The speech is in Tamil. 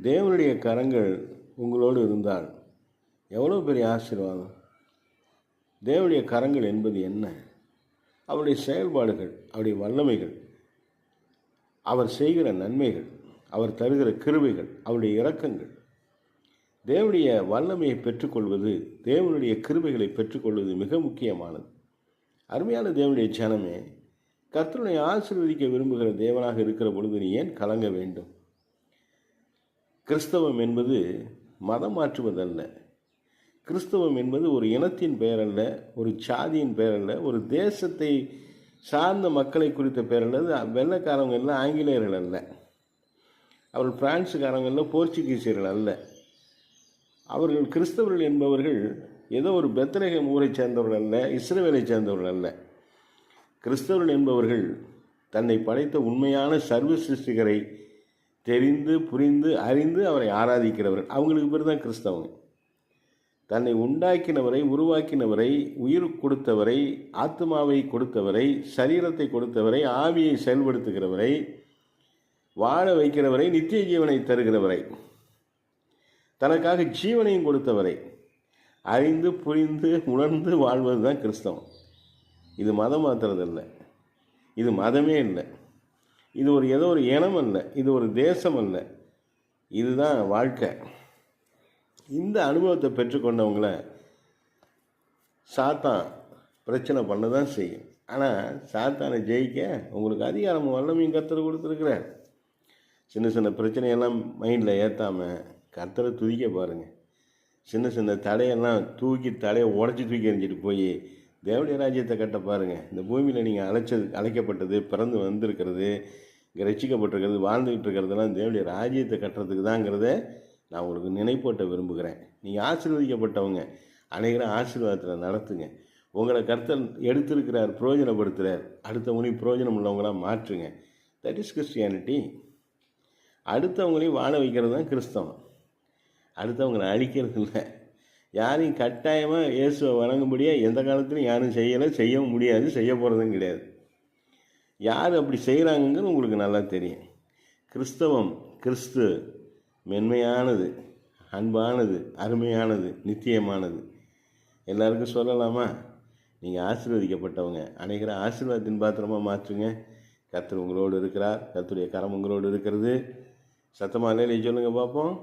தேவனுடைய கரங்கள் உங்களோடு இருந்தால் எவ்வளோ பெரிய ஆசீர்வாதம். தேவனுடைய கரங்கள் என்பது என்ன? அவருடைய செயல்பாடுகள், அவருடைய வல்லமைகள், அவர் செய்கிற நன்மைகள், அவர் தருகிற கிருபைகள், அவருடைய இரக்கங்கள். தேவனுடைய வல்லமையை பெற்றுக்கொள்வது, தேவனுடைய கிருபைகளை பெற்றுக்கொள்வது மிக முக்கியமானது. அருமையான தேவனுடைய ஜனமே, கர்த்தருடைய ஆசீர்வதிக்க விரும்புகிற தேவனாக இருக்கிற பொழுது நீ ஏன் கலங்க வேண்டும்? கிறிஸ்தவம் என்பது மதம் மாற்றுவதல்ல. கிறிஸ்தவம் என்பது ஒரு இனத்தின் பெயர் அல்ல, ஒரு சாதியின் பெயர் அல்ல, ஒரு தேசத்தை சார்ந்த மக்களை குறித்த பெயர் அல்ல. வெள்ளைக்காரவங்க எல்லாம் ஆங்கிலேயர்கள் அல்ல, அவர்கள் பிரான்ஸுக்காரங்க எல்லாம் போர்ச்சுகீசியர்கள் அல்ல. அவர்கள் கிறிஸ்தவர்கள் என்பவர்கள் ஏதோ ஒரு பெத்லகேம் ஊரை சேர்ந்தவர்கள் அல்ல, இஸ்ரவேலை சேர்ந்தவர்கள் அல்ல. கிறிஸ்தவர்கள் என்பவர்கள் தன்னை படைத்த உண்மையான சர்வ சிருஷ்டிகரை தெரிந்து புரிந்து அறிந்து அவரை ஆராதிக்கிறவர்கள். அவங்களுக்கு பேர் தான் கிறிஸ்தவங்க. தன்னை உண்டாக்கினவரை, உருவாக்கினவரை, உயிர் கொடுத்தவரை, ஆத்மாவை கொடுத்தவரை, சரீரத்தை கொடுத்தவரை, ஆவியை செயல்படுத்துகிறவரை, வாழ வைக்கிறவரை, நித்திய ஜீவனை தருகிறவரை, தனக்காக ஜீவனையும் கொடுத்தவரை அறிந்து புரிந்து உணர்ந்து வாழ்வது தான் கிறிஸ்தவம். இது மதம் மாத்துறதில்லை, இது மதமே இல்லை, இது ஏதோ ஒரு இனம் அல்ல, இது ஒரு தேசம் அல்ல, இதுதான் வாழ்க்கை. இந்த அனுபவத்தை பெற்றுக்கொண்டவங்கள சாத்தான் பிரச்சனை பண்ண தான் செய்யும். ஆனால் சாத்தானை ஜெயிக்க உங்களுக்கு அதிகாரமும் வல்லமையும் கர்த்தர் கொடுத்துருக்குறார். சின்ன சின்ன பிரச்சனையெல்லாம் மைண்டில் ஏற்றாமல் கர்த்தரை துதிக்க பாருங்கள். சின்ன சின்ன தடையெல்லாம் தலையை உடச்சி தூக்கி எறிஞ்சிட்டு போய் தேவனுடைய ராஜ்யத்தை கட்ட பாருங்கள். இந்த பூமியில் நீங்கள் அழைக்கப்பட்டது, பிறந்து வந்திருக்கிறது, இங்கே ரட்சிக்கப்பட்டிருக்கிறது, வாழ்ந்துக்கிட்டு இருக்கிறதெல்லாம் தேவனுடைய ராஜ்யத்தை கட்டுறதுக்கு தாங்கிறத நான் உங்களுக்கு நினைப்போட்ட விரும்புகிறேன். நீங்கள் ஆசீர்வதிக்கப்பட்டவங்க, அனைவரும் ஆசீர்வாதத்தில் நடத்துங்க. உங்களை கர்த்தர் எடுத்திருக்கிறார், பிரயோஜனப்படுத்துகிறார். அடுத்தவங்களையும் பிரயோஜனம் உள்ளவங்களாம் மாற்றுங்க. That is Christianity. அடுத்தவங்களையும் வாழ வைக்கிறது தான் கிறிஸ்தவம். அடுத்தவங்களை அழிக்கிறது இல்லை. யாரையும் கட்டாயமாக இயேசுவை வணங்கும்படியாக எந்த காலத்துலையும் யாரும் செய்யலை, செய்யவும் முடியாது, செய்ய போகிறதும் கிடையாது. யார் அப்படி செய்கிறாங்கன்னு உங்களுக்கு நல்லா தெரியும். கிறிஸ்தவம், கிறிஸ்து மென்மையானது, அன்பானது, அருமையானது, நித்தியமானது. எல்லாருக்கும் சொல்லலாமா? நீங்கள் ஆசீர்வதிக்கப்பட்டவங்க, அனைகிற ஆசீர்வாதத்தின் பாத்திரமாக மாற்றுங்க. கர்த்தர் உங்களோடு இருக்கிறார், கர்த்தருடைய கரம் உங்களோடு இருக்கிறது. சத்தமாக இல்லையே சொல்லுங்கள் பார்ப்போம்.